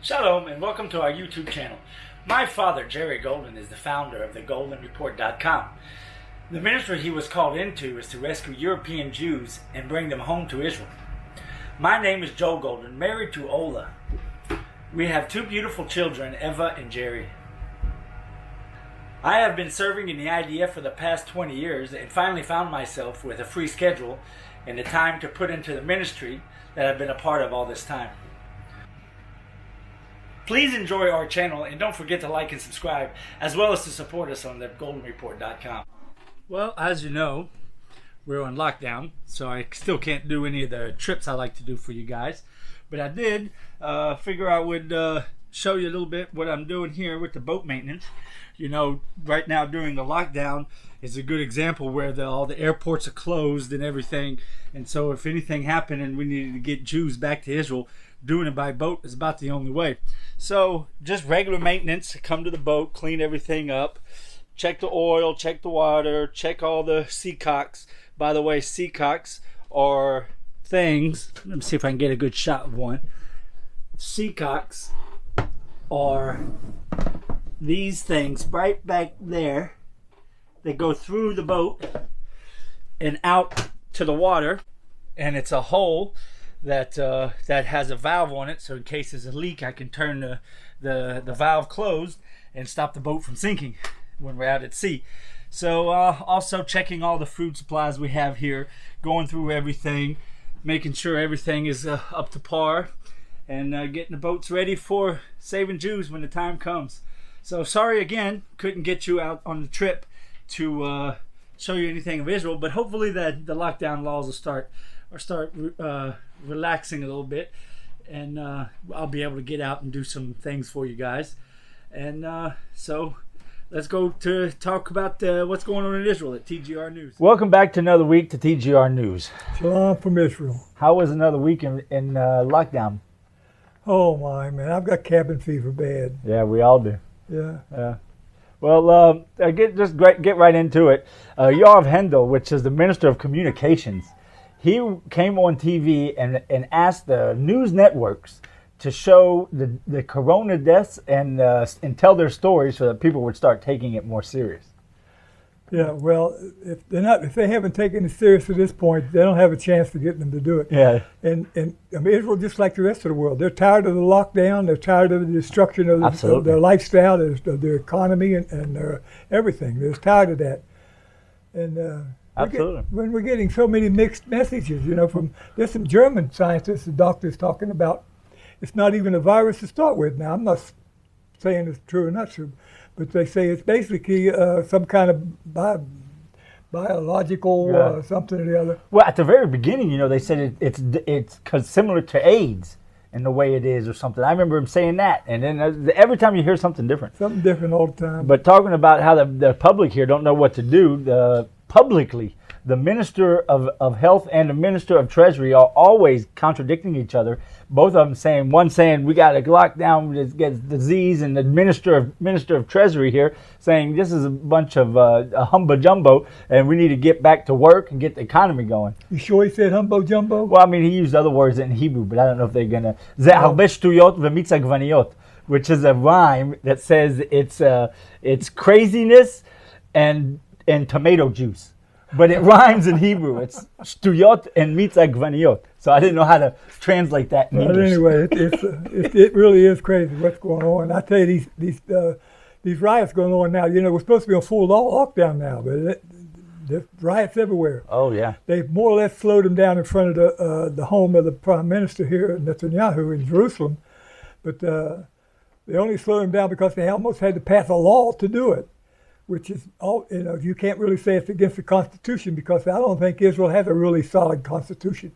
Shalom and welcome to our YouTube channel. My father, Jerry Golden, is the founder of Thegoldenreport.com. The ministry he was called into is to rescue European Jews and bring them home to Israel. My name is Joe Golden, married to Ola. We have two beautiful children, Eva and Jerry. I have been serving in the IDF for the past 20 years and finally found myself with a free schedule and the time to put into the ministry that I've been a part of all this time. Please enjoy our channel and don't forget to like and subscribe, as well as to support us on Thegoldenreport.com. Well, as you know, we're on lockdown, so I still can't do any of the trips I like to do for you guys. But I did figure I would show you a little bit what I'm doing here with the boat maintenance. You know, right now during the lockdown is a good example where all the airports are closed and everything. And so if anything happened and we needed to get Jews back to Israel, doing it by boat is about the only way. So just regular maintenance, come to the boat, clean everything up, check the oil, check the water, check all the seacocks. By the way, seacocks are things, let me see if I can get a good shot of one. Seacocks are these things right back there. They go through the boat and out to the water, and it's a hole that has a valve on it, so in case there's a leak I can turn the valve closed and stop the boat from sinking when we're out at sea. So also checking all the food supplies we have here, going through everything, making sure everything is up to par, and getting the boats ready for saving Jews when the time comes. So sorry again, couldn't get you out on the trip to show you anything of Israel, but hopefully the lockdown laws will start relaxing a little bit, and I'll be able to get out and do some things for you guys. And so let's go to talk about what's going on in Israel at TGR News. Welcome back to another week to TGR News. Shalom from Israel. How was another week in lockdown? Oh my man, I've got cabin fever bad. Yeah, we all do. Yeah. Well, get right into it. Yoav Hendel, which is the Minister of Communications, he came on TV and asked the news networks to show the corona deaths and tell their stories so that people would start taking it more serious. Yeah, well, if they haven't taken it serious at this point, they don't have a chance to get them to do it. Yeah. And I mean, Israel, just like the rest of the world, they're tired of the lockdown. They're tired of the destruction of their lifestyle, of their economy, and their everything. They're tired of that. And absolutely. When we're getting so many mixed messages, you know, there's some German scientists and doctors talking about it's not even a virus to start with. Now, I'm not saying it's true or not true, but they say it's basically some kind of biological something or the other. Well, at the very beginning, you know, they said it's similar to AIDS in the way it is or something. I remember him saying that, and then every time you hear something different. Something different all the time. But talking about how the public here don't know what to do, publicly, the Minister of Health and the Minister of Treasury are always contradicting each other. Both of them one saying we got to lock down this disease, and the Minister of Treasury here saying this is a bunch of humba jumbo, and we need to get back to work and get the economy going. You sure he said humbo jumbo? Well, I mean, he used other words in Hebrew, but I don't know if they're gonna. Ze harbe shtuyot v'mitza gvaniot, which is a rhyme that says it's craziness and tomato juice. But it rhymes in Hebrew. It's shtuyot and mitza gvaniot. So I didn't know how to translate that in English. But anyway, it really is crazy what's going on. I tell you, these riots going on now. You know, we're supposed to be on full lockdown now, but there's riots everywhere. Oh yeah. They've more or less slowed them down in front of the home of the Prime Minister here, Netanyahu, in Jerusalem. But they only slowed them down because they almost had to pass a law to do it, which is all, you know, you can't really say it's against the Constitution because I don't think Israel has a really solid Constitution.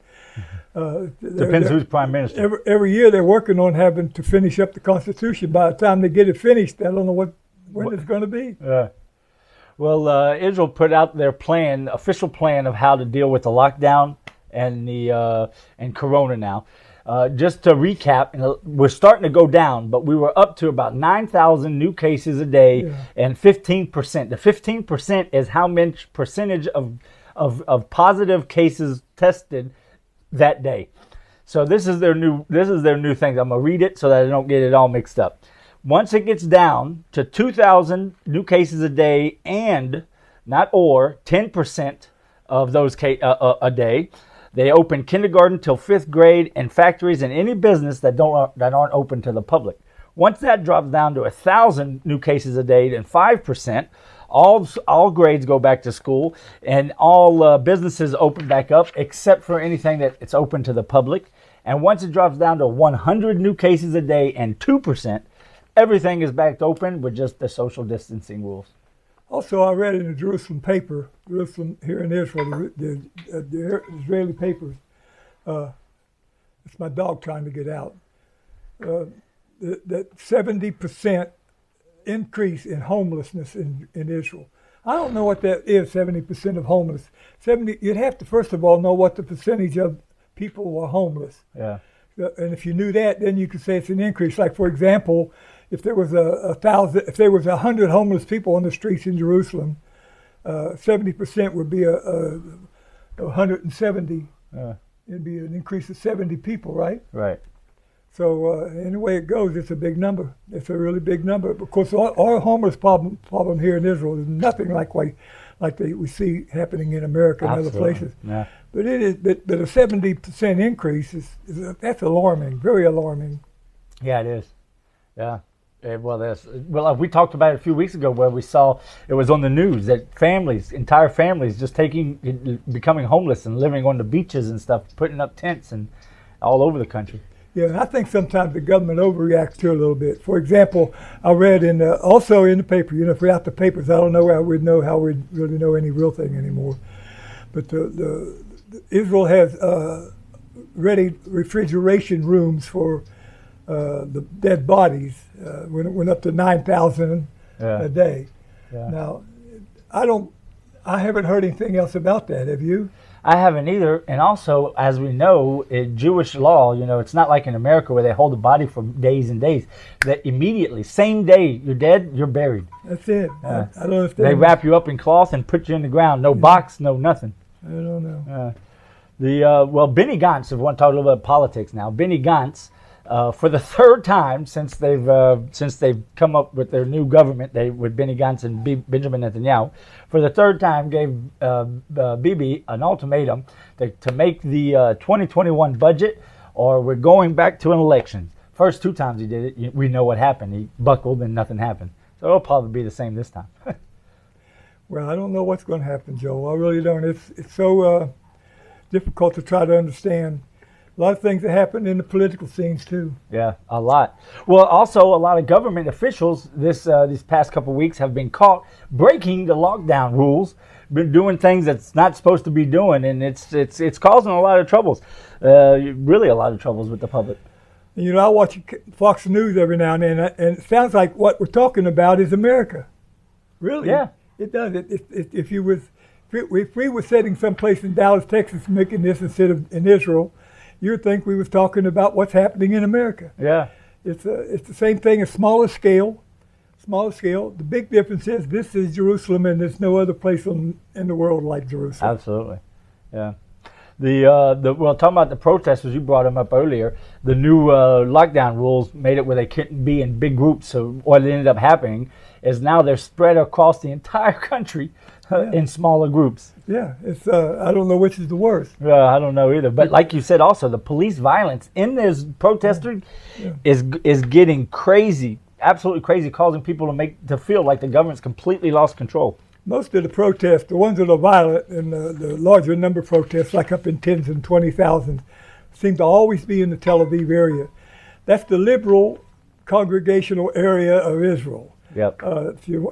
Depends who's prime minister. Every year they're working on having to finish up the Constitution. By the time they get it finished, I don't know when it's going to be. Well, Israel put out their official plan of how to deal with the lockdown and Corona now. Just to recap, we're starting to go down, but we were up to about 9,000 new cases a day, and 15%. The 15% is how much percentage of positive cases tested that day. So this is their new thing. I'm gonna read it so that I don't get it all mixed up. Once it gets down to 2,000 new cases a day and 10% of those a day, they open kindergarten till 5th grade and factories and any business that aren't open to the public. Once that drops down to 1,000 new cases a day and 5%, all grades go back to school and all businesses open back up except for anything that it's open to the public. And once it drops down to 100 new cases a day and 2%, everything is back open with just the social distancing rules. Also, I read in the Jerusalem paper, Jerusalem here in Israel, the Israeli papers. It's my dog trying to get out. That 70% increase in homelessness in Israel. I don't know what that is, 70% of homeless. You'd have to first of all know what the percentage of people were homeless. Yeah. And if you knew that, then you could say it's an increase. Like, for example, if there was 100 homeless people on the streets in Jerusalem, 70% would be 170. It'd be an increase of 70 people, right? Right. So any way it goes, it's a big number. It's a really big number. Of course, our homeless problem here in Israel is nothing like we see happening in America and other places. Yeah. But it is. But a 70% increase that's alarming. Very alarming. Yeah, it is. Yeah. Well, we talked about it a few weeks ago where we saw it was on the news that entire families, just becoming homeless and living on the beaches and stuff, putting up tents and all over the country. Yeah, and I think sometimes the government overreacts to it a little bit. For example, I read also in the paper. If without the papers, I don't know how we'd really know any real thing anymore. But the Israel has ready refrigeration rooms for the dead bodies. Went up to 9,000 a day. Yeah. Now, I haven't heard anything else about that. Have you? I haven't either. And also, as we know, in Jewish law, it's not like in America where they hold the body for days and days. That immediately, same day you're dead, you're buried. That's it. I don't understand. They wrap you up in cloth and put you in the ground. No box, no nothing. I don't know. Benny Gantz, if we want to talk a little bit about politics now, Benny Gantz, for the third time since they've come up with their new government, with Benny Gantz and Benjamin Netanyahu, for the third time gave Bibi an ultimatum to make the 2021 budget, or we're going back to an election. First 2 times he did it, we know what happened. He buckled and nothing happened. So it'll probably be the same this time. Well, I don't know what's going to happen, Joe. I really don't. It's so difficult to try to understand. A lot of things that happen in the political scenes too. Yeah, a lot. Well, also a lot of government officials these past couple of weeks have been caught breaking the lockdown rules, been doing things that's not supposed to be doing, and it's causing a lot of troubles. Really, a lot of troubles with the public. I watch Fox News every now and then, and it sounds like what we're talking about is America. Really? Yeah, it does. If we were sitting someplace in Dallas, Texas, making this instead of in Israel, you'd think we was talking about what's happening in America. Yeah. It's the same thing, a smaller scale. The big difference is this is Jerusalem, and there's no other place in the world like Jerusalem. Absolutely. Yeah. Talking about the protesters, you brought them up earlier. The new lockdown rules made it where they couldn't be in big groups. So what ended up happening is now they're spread across the entire country in smaller groups. Yeah, it's I don't know which is the worst. I don't know either. But like you said, also the police violence in this protester is getting crazy, absolutely crazy, causing people to feel like the government's completely lost control. Most of the protests, the ones that are violent and the larger number of protests, like up in tens and 20,000, seem to always be in the Tel Aviv area. That's the liberal congregational area of Israel. Yep.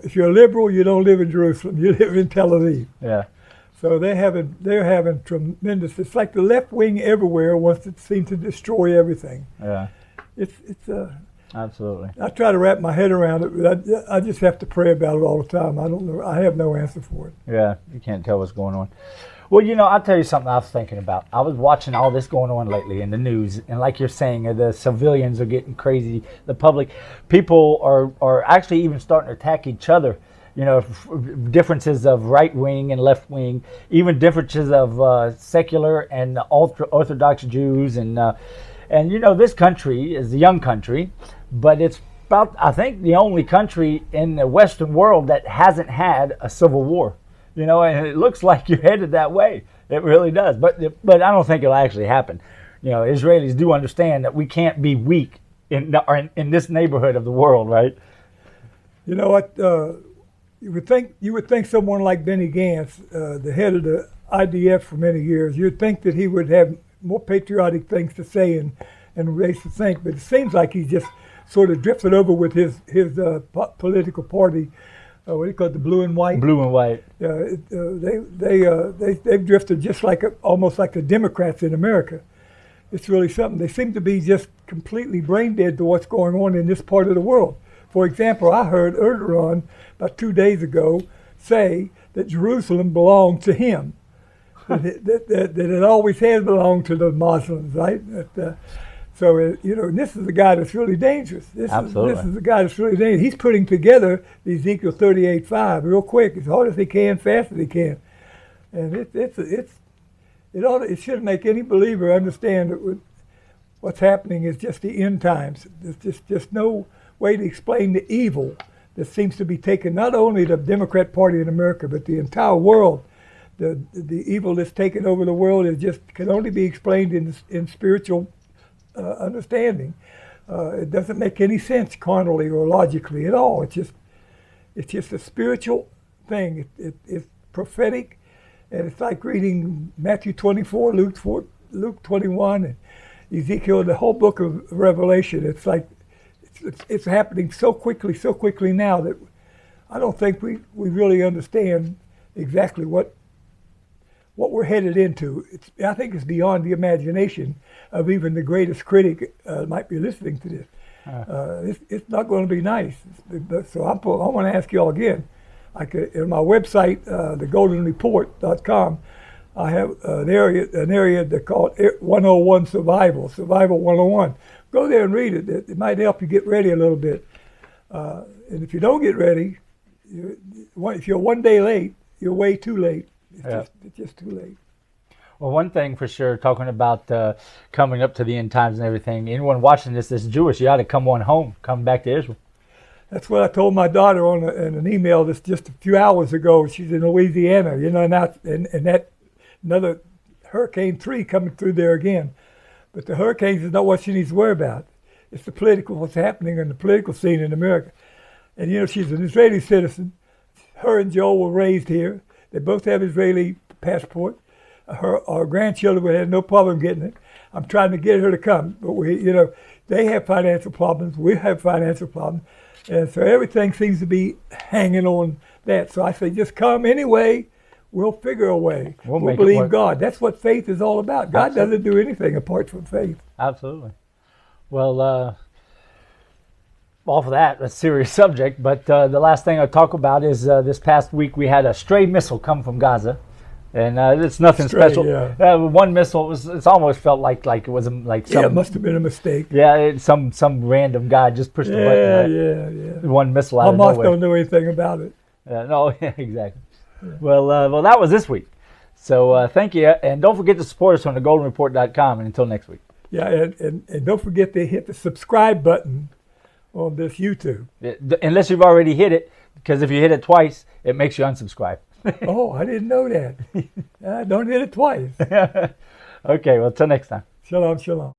If you're a liberal, you don't live in Jerusalem. You live in Tel Aviv. Yeah. So they're having tremendous. It's like the left wing everywhere wants to seem to destroy everything. Yeah. It's absolutely. I try to wrap my head around it, but I just have to pray about it all the time. I don't know. I have no answer for it. Yeah, you can't tell what's going on. Well, I'll tell you something I was thinking about. I was watching all this going on lately in the news, and like you're saying, the civilians are getting crazy. The public, people are actually even starting to attack each other. differences of right wing and left wing, even differences of secular and Orthodox Jews, and this country is a young country, but it's about, I think, the only country in the Western world that hasn't had a civil war. And it looks like you're headed that way. It really does. But I don't think it'll actually happen. Israelis do understand that we can't be weak in this neighborhood of the world, right? You know what? You would think someone like Benny Gantz, the head of the IDF for many years, you'd think that he would have more patriotic things to say and ways to think. But it seems like he's just sort of drifted over with his political party. What do you call it? The blue and white. Blue and white. They've drifted just almost like the Democrats in America. It's really something. They seem to be just completely brain dead to what's going on in this part of the world. For example, I heard Erdogan about 2 days ago say that Jerusalem belonged to him. that it always has belonged to the Muslims, right? And this is a guy that's really dangerous. Absolutely. This is a guy that's really dangerous. He's putting together the Ezekiel 38:5 real quick, as hard as he can, fast as he can. And it should make any believer understand that what's happening is just the end times. There's just no way to explain the evil that seems to be taking not only the Democrat Party in America, but the entire world. The evil that's taken over the world can only be explained in spiritual understanding. It doesn't make any sense carnally or logically at all. It's just a spiritual thing. It's prophetic, and it's like reading Matthew 24, Luke 21, and Ezekiel, the whole book of Revelation. It's like it's happening so quickly now that I don't think we really understand exactly what we're headed into. I think it's beyond the imagination of even the greatest critic might be listening to this. It's not going to be nice. So I want to ask you all again. In my website, Thegoldenreport.com, I have an area they call 101 Survival 101. Go there and read it. It might help you get ready a little bit. And if you don't get ready, if you're 1 day late, you're way too late. It's just too late. Well, one thing for sure, talking about coming up to the end times and everything, anyone watching this that's Jewish, you ought to come back to Israel. That's what I told my daughter in an email just a few hours ago. She's in Louisiana, and that another Hurricane 3 coming through there again. But the hurricanes is not what she needs to worry about. It's what's happening in the political scene in America. And she's an Israeli citizen. Her and Joel were raised here. They both have Israeli passport. Our grandchildren would have no problem getting it. I'm trying to get her to come, but they have financial problems. We have financial problems, and so everything seems to be hanging on that. So I say, just come anyway. We'll figure a way. We'll believe God. That's what faith is all about. God doesn't do anything apart from faith. Absolutely. Well, off of that, a serious subject, but the last thing I'll talk about is this past week we had a stray missile come from Gaza. And it's nothing special. Yeah. One missile it almost felt like it was like some. Yeah, it must have been a mistake. Yeah, some random guy just pushed the button. Yeah. One missile out of nowhere. Hamas don't know anything about it. No, exactly. Yeah. Well, that was this week. So thank you, and don't forget to support us on Thegoldenreport.com. And until next week. Yeah, and don't forget to hit the subscribe button on this YouTube. Unless you've already hit it, because if you hit it twice, it makes you unsubscribe. Oh, I didn't know that. Don't hit it twice. Okay, well, till next time. Shalom, shalom.